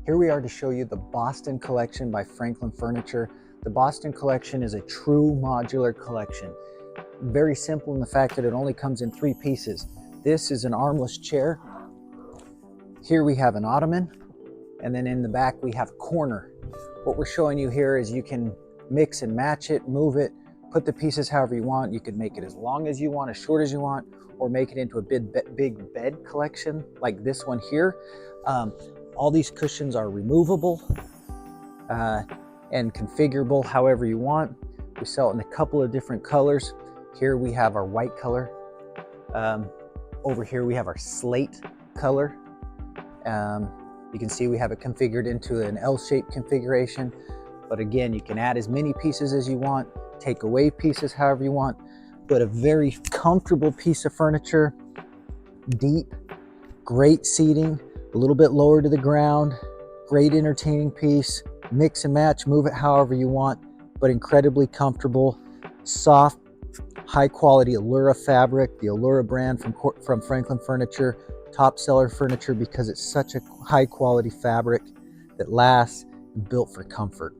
Here we are to show you the Boston Collection by Franklin Furniture. The Boston Collection is a true modular collection. Very simple in the fact that it only comes in 3 pieces. This is an armless chair. Here we have an ottoman, and then in the back we have a corner. What we're showing you here is you can mix and match it, move it, put the pieces however you want. You can make it as long as you want, as short as you want, or make it into a big bed collection like this one here. All these cushions are removable and configurable however you want. We sell it in a couple of different colors. Here we have our white color. Over here we have our slate color. You can see we have it configured into an L-shaped configuration. But again, you can add as many pieces as you want, take away pieces however you want, but a very comfortable piece of furniture, deep, great seating, a little bit lower to the ground, great entertaining piece, mix and match, move it however you want, but incredibly comfortable, soft, high quality Allura fabric, the Allura brand from Franklin Furniture, top seller furniture because it's such a high quality fabric that lasts and built for comfort.